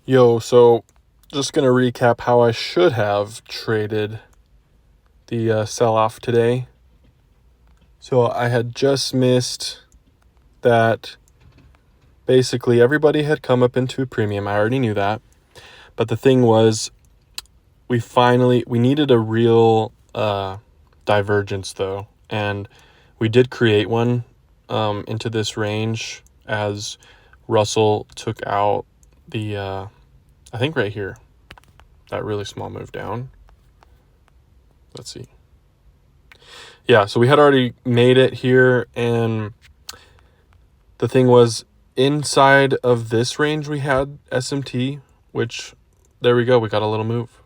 Yo, so just gonna recap how I should have traded the sell-off today. So I had just missed that basically everybody had come up into a premium. I already knew that. But the thing was, we needed a real divergence though. And we did create one into this range as Russell took out the, I think right here, that really small move down. Let's see. Yeah, so we had already made it here, and the thing was, inside of this range we had SMT, which, there we go, we got a little move,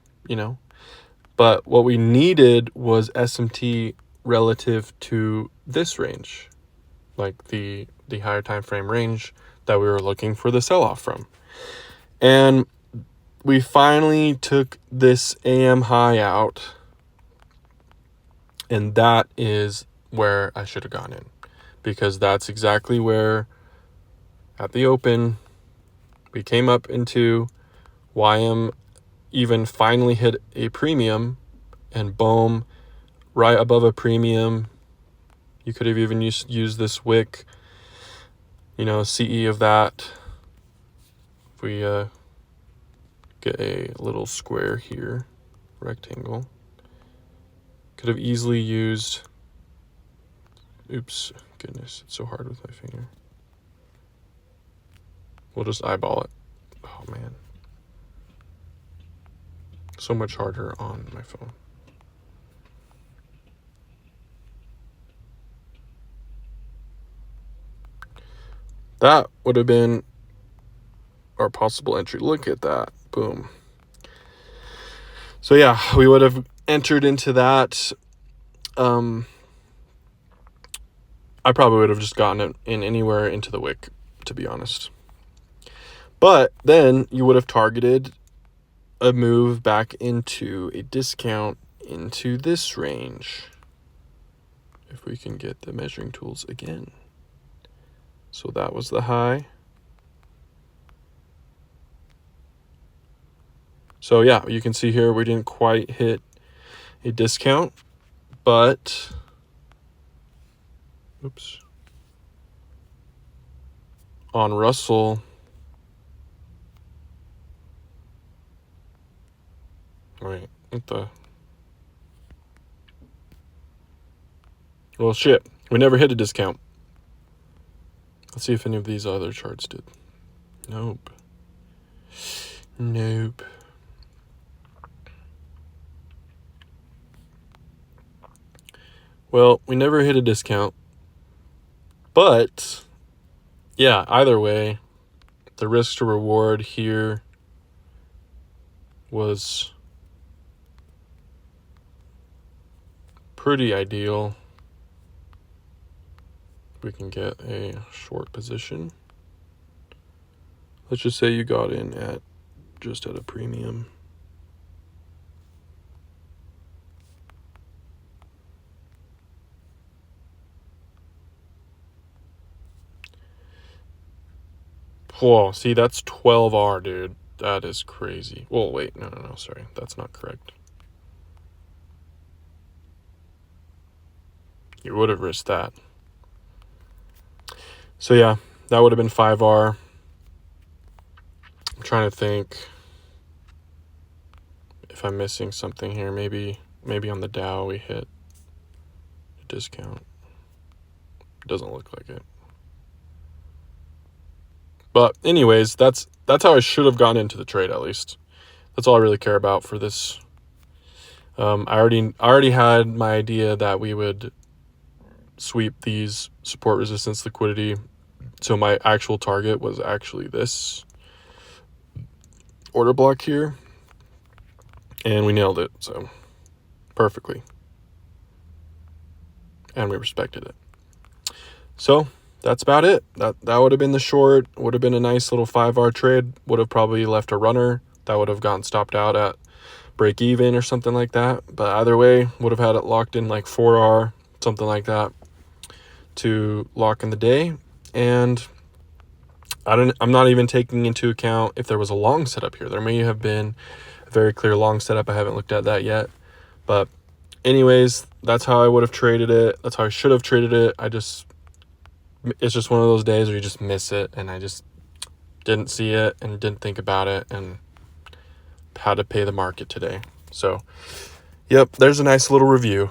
But what we needed was SMT relative to this range, like the higher time frame range that we were looking for the sell-off from. And we finally took this AM high out, and that is where I should have gone in, because that's exactly where at the open we came up into YM, even finally hit a premium, and boom, right above a premium. You could have even used this wick, CE of that. If we get a little square here, rectangle, could have easily used, oops, goodness, it's so hard with my finger. We'll just eyeball it. Oh man, so much harder on my phone. That would have been our possible entry. Look at that. Boom. So yeah, we would have entered into that. I probably would have just gotten it in anywhere into the wick, to be honest. But then you would have targeted a move back into a discount into this range. If we can get the measuring tools again. So that was the high. So yeah, you can see here we didn't quite hit a discount, but on Russell, wait, what the? Well, shit, we never hit a discount. Let's see if any of these other charts did. Nope. Well, we never hit a discount. But, yeah, either way, the risk to reward here was pretty ideal. We can get a short position. Let's just say you got in at just at a premium. Whoa, see, that's 12R, dude. That is crazy. Well, wait, no, sorry. That's not correct. You would have risked that. So yeah, that would have been 5R. I'm trying to think if I'm missing something here. Maybe on the Dow we hit a discount. Doesn't look like it. But anyways, that's how I should have gone into the trade, at least. That's all I really care about for this. I already had my idea that we would sweep these support resistance liquidity. So my actual target was actually this order block here. And we nailed it, so perfectly. And we respected it. So that's about it. That would have been the short. Would have been a nice little 5R trade. Would have probably left a runner that would have gotten stopped out at break even or something like that. But either way, would have had it locked in like 4R, something like that, to lock in the day. And I'm not even taking into account if there was a long setup here. There may have been a very clear long setup. I haven't looked at that yet. But anyways, that's how I would have traded it. That's how I should have traded it. It's just one of those days where you just miss it, and I just didn't see it and didn't think about it and had to pay the market today. So, yep, there's a nice little review.